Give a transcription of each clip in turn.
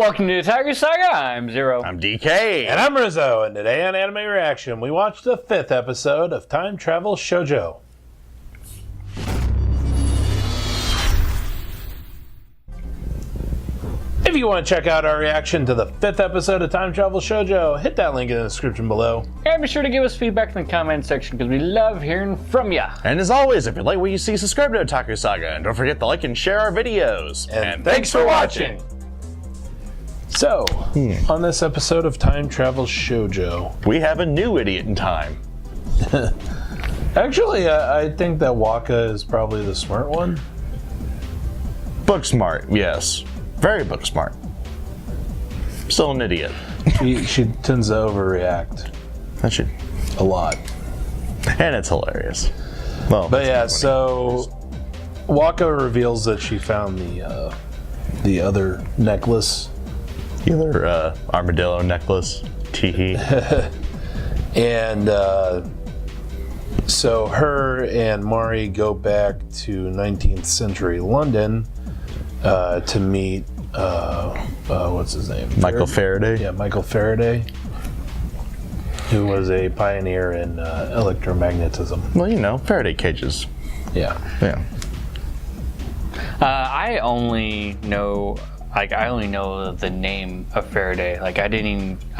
Welcome to Otaku Saga. I'm Zero. I'm DK. And I'm Rizzo, and today on Anime Reaction, we watched the 5th episode of Time Travel Shoujo. If you want to check out our reaction to the 5th episode of Time Travel Shoujo, hit that link in the description below. And be sure to give us feedback in the comment section because we love hearing from ya. And as always, if you like what you see, subscribe to Otaku Saga. And don't forget to like and share our videos. And thanks for watching. So, on this episode of Time Travel Shoujo, we have a new idiot in time. Actually, I think that Waka is probably the smart one. Book smart, yes. Very book smart. Still an idiot. She tends to overreact. That should. A lot. And it's hilarious. Well, but yeah, so Waka reveals that she found the other necklace. The other armadillo necklace. Teehee. And so her and Mari go back to 19th century London to meet what's his name? Michael Faraday. Yeah, Michael Faraday, who was a pioneer in electromagnetism. Well, you know, Faraday cages. Yeah. Yeah. I only know the name of Faraday. Like I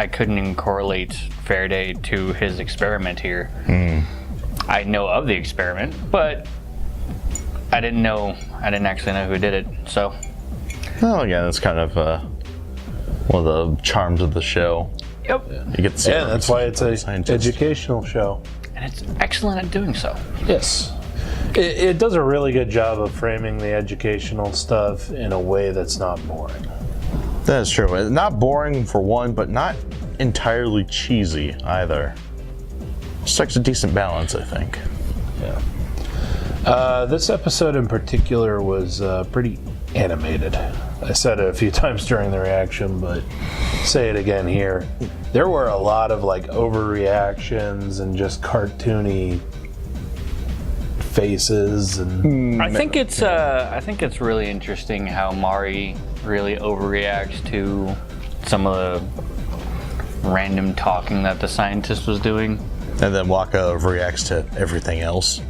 couldn't even correlate Faraday to his experiment here. I know of the experiment, but I didn't actually know who did it. So. Oh yeah, that's kind of one of the charms of the show. Yep. You get to see. Yeah, that's why it's an educational show. And it's excellent at doing so. Yes. It does a really good job of framing the educational stuff in a way that's not boring. That's true. Not boring for one, but not entirely cheesy either. Strikes a decent balance, I think. Yeah. This episode in particular was pretty animated. I said it a few times during the reaction, but say it again here. There were a lot of like overreactions and just cartoony faces and I think it's really interesting how Mari really overreacts to some of the random talking that the scientist was doing. And then Waka overreacts to everything else.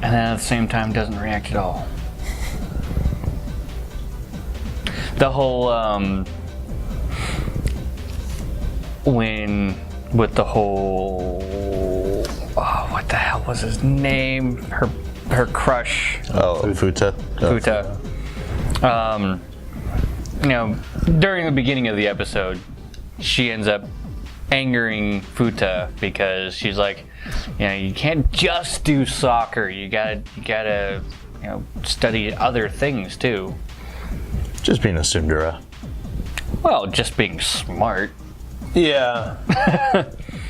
And then at the same time doesn't react at all. The whole with the whole what the hell was his name? Her crush. Oh, Futa. Futa. You know, during the beginning of the episode, she ends up angering Futa because she's like, you know, you can't just do soccer. You gotta, you know, study other things too. Just being a tsundere. Well, just being smart. yeah.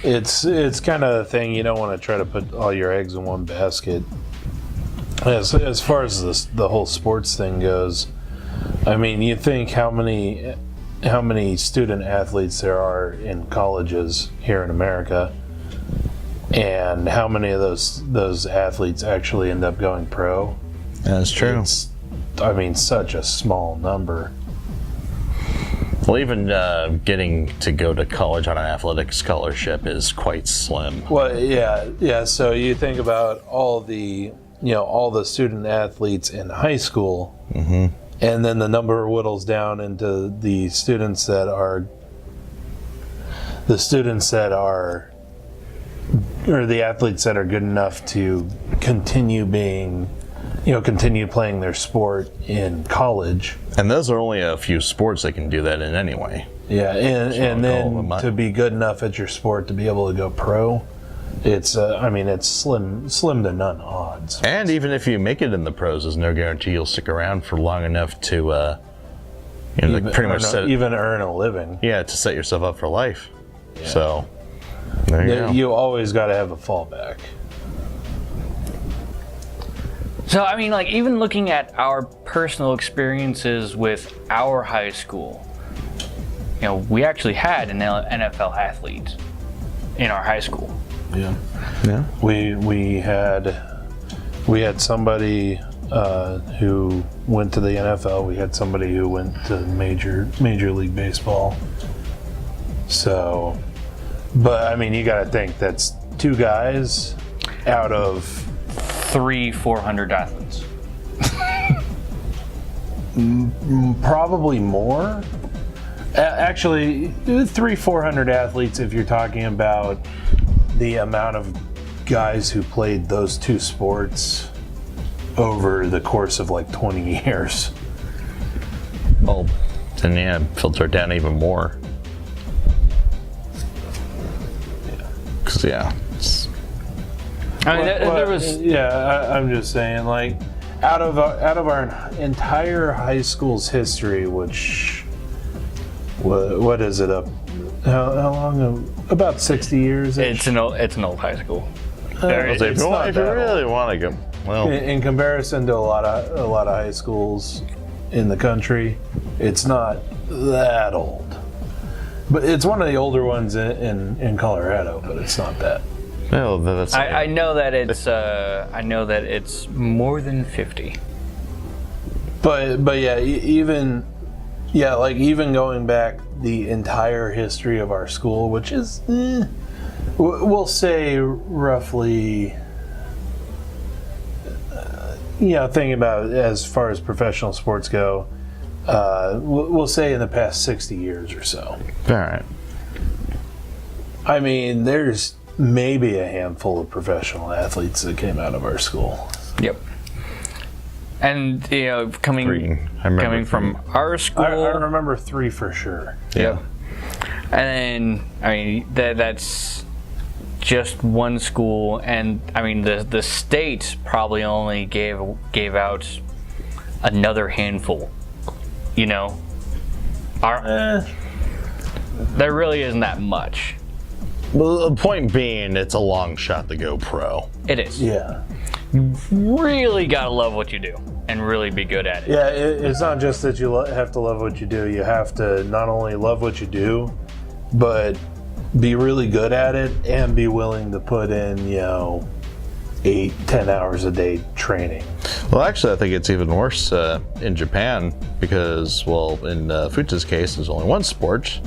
It's kind of a thing, you don't want to try to put all your eggs in one basket. As far as the whole sports thing goes, I mean, you think how many student athletes there are in colleges here in America, and how many of those athletes actually end up going pro? That's true. I mean, such a small number. Well, even getting to go to college on an athletic scholarship is quite slim. Well, yeah. So you think about all the student athletes in high school, and then the number whittles down into the students that are, or the athletes that are good enough to continue playing their sport in college. And those are only a few sports they can do that in anyway. Yeah, and then to be good enough at your sport to be able to go pro, it's slim to none odds. And even if you make it in the pros, there's no guarantee you'll stick around for long enough to, even earn a living. Yeah, to set yourself up for life. Yeah. So there you go. You always got to have a fallback. So, I mean, like, even looking at our personal experiences with our high school, you know, we actually had an NFL athlete in our high school. Yeah. Yeah. We had somebody who went to the NFL. We had somebody who went to Major League Baseball. So, but I mean, you got to think that's 2 guys out of 400 athletes. Probably more. Actually, 400 athletes if you're talking about the amount of guys who played those 2 sports over the course of like 20 years. Well, then yeah, filter it down even more. Because I mean, there was. Yeah, I'm just saying, like, out of our entire high school's history, which what is it up? How long? About 60 years. It's an old high school. if you really want to go, well, in comparison to a lot of high schools in the country, it's not that old. But it's one of the older ones in Colorado, but it's not that. no, that's I know that it's more than 50. But yeah, even going back the entire history of our school, which is we'll say roughly, thinking about as far as professional sports go, we'll say in the past 60 years or so. all right. I mean, there's maybe a handful of professional athletes that came out of our school. Yep. And coming from our school, I remember 3 for sure. Yeah. and then I mean that's just one school, and I mean the state probably only gave out another handful. There really isn't that much. Well, the point being, it's a long shot to go pro. It is. Yeah. You really gotta love what you do and really be good at it. Yeah, it's not just that you have to love what you do. You have to not only love what you do, but be really good at it and be willing to put in, 8-10 hours a day training. Well, actually, I think it's even worse in Japan because, well, in Futa's case, there's only one sport,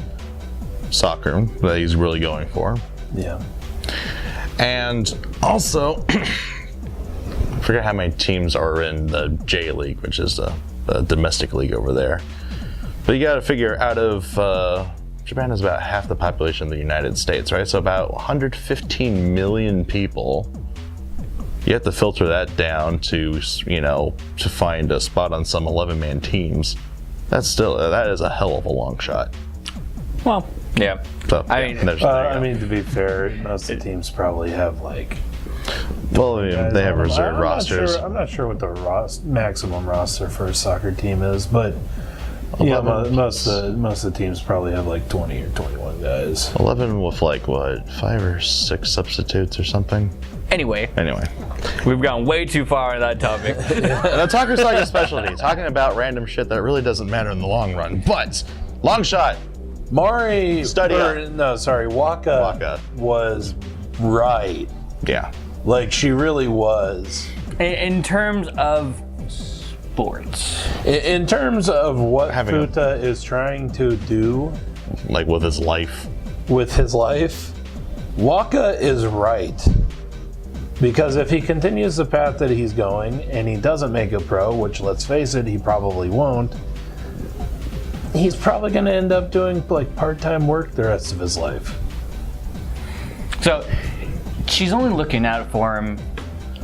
soccer, that he's really going for. Yeah. And also, I forget how many teams are in the J League, which is the domestic league over there. But you got to figure out of Japan is about half the population of the United States, right? So about 115 million people. You have to filter that down to find a spot on some 11-man teams. That is a hell of a long shot. Well, yeah. So, I mean, to be fair, most of the teams probably have like. Well, they have reserve rosters. I'm not sure what the maximum roster for a soccer team is, but most of the teams probably have like 20 or 21 guys. 11 with like what, 5 or 6 substitutes or something. Anyway, we've gone way too far on that topic. The Otaku Saga specialty, talking about random shit that really doesn't matter in the long run. But long shot. Waka was right. Yeah. Like, she really was. In terms of sports. In terms of what Futa is trying to do. Like with his life. Waka is right. Because if he continues the path that he's going, and he doesn't make a pro, which let's face it, he probably won't, he's probably going to end up doing like part-time work the rest of his life. So she's only looking out for him.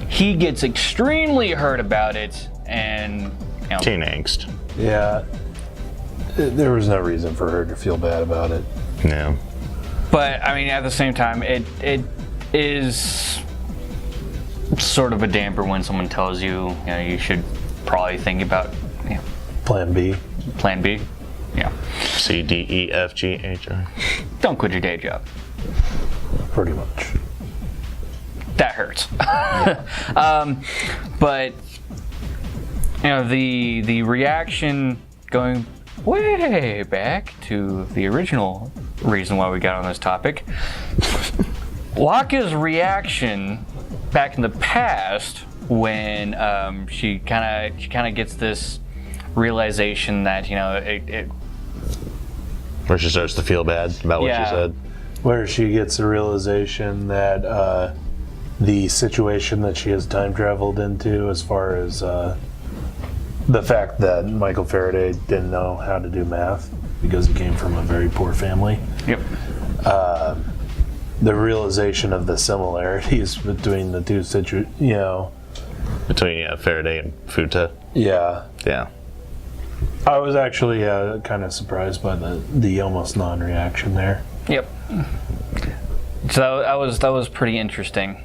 He gets extremely hurt about it, and teen angst. Yeah, there was no reason for her to feel bad about it. Yeah. But I mean, at the same time, it is sort of a damper when someone tells you, you should probably think about Plan B. Yeah. C, D, E, F, G, H, I. Don't quit your day job. Pretty much. That hurts. But the reaction, going way back to the original reason why we got on this topic, Waka's reaction back in the past when she kind of gets this realization that Where she starts to feel bad about what she said. Where she gets the realization that the situation that she has time traveled into, as far as the fact that Michael Faraday didn't know how to do math because he came from a very poor family. Yep. The realization of the similarities between the two Between Faraday and Futa. Yeah. Yeah. I was actually kind of surprised by the almost non-reaction there. Yep. So that was pretty interesting.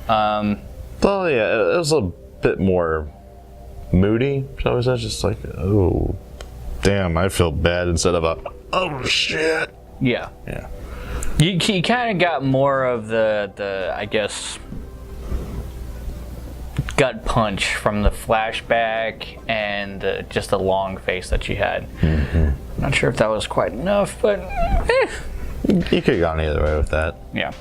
Well, yeah, it was a bit more moody. So it was just like, oh, damn, I feel bad instead of oh shit. Yeah. Yeah. You kind of got more of the I guess gut punch from the flashback and just the long face that she had. Mm-hmm. Not sure if that was quite enough, but You could have gone either way with that. yeah.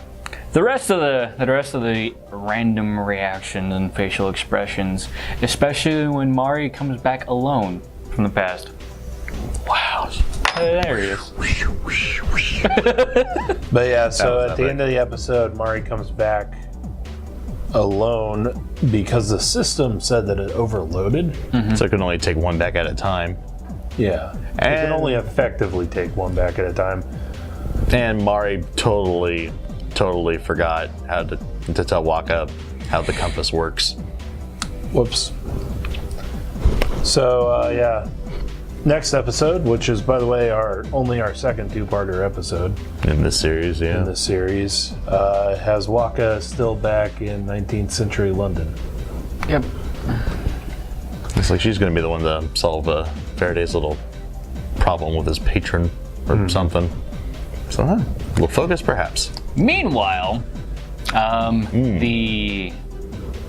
The rest of the random reactions and facial expressions, especially when Mari comes back alone from the past. Wow. There he is. But yeah, so at the epic. end of the episode, Mari comes back alone because the system said that it overloaded. Mm-hmm. So it can only take one back at a time. Yeah. It can only effectively take one back at a time. And Mari totally forgot how to tell Waka how the compass works. Whoops. So, yeah. Next episode, which is, by the way, only our second two-parter episode In this series, yeah. in this series, has Waka still back in 19th century London. Yep. It's like she's going to be the one to solve Faraday's little problem with his patron or something. So, a little focus, perhaps. Meanwhile, the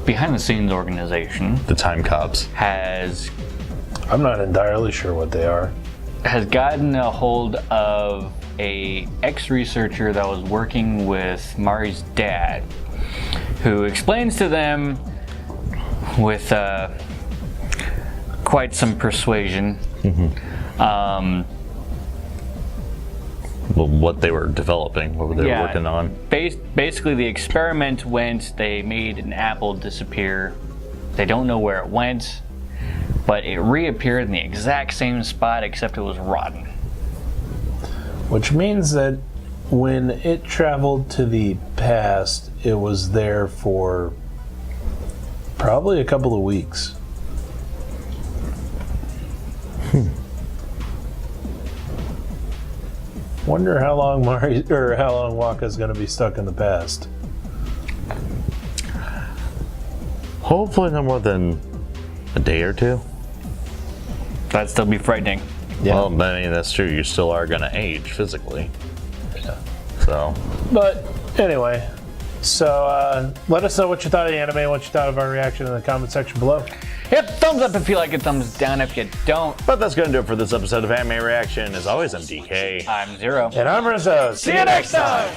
behind-the-scenes organization The Time Cops. has I'm not entirely sure what they are. gotten a hold of a ex-researcher that was working with Mari's dad, who explains to them with quite some persuasion What they were developing, what they were working on. Basically, the experiment went, they made an apple disappear. They don't know where it went, but it reappeared in the exact same spot except it was rotten. Which means that when it traveled to the past, it was there for probably a couple of weeks. Wonder how long Waka's going to be stuck in the past. Hopefully no more than a day or two. That'd still be frightening. Yeah. Well, I mean, that's true. You still are going to age physically. Yeah. So, But anyway, so let us know what you thought of the anime and what you thought of our reaction in the comment section below. Hit thumbs up if you like it, thumbs down if you don't. but that's going to do it for this episode of Anime Reaction. As always, I'm DK. I'm Zero. And I'm Rizzo. See you next time!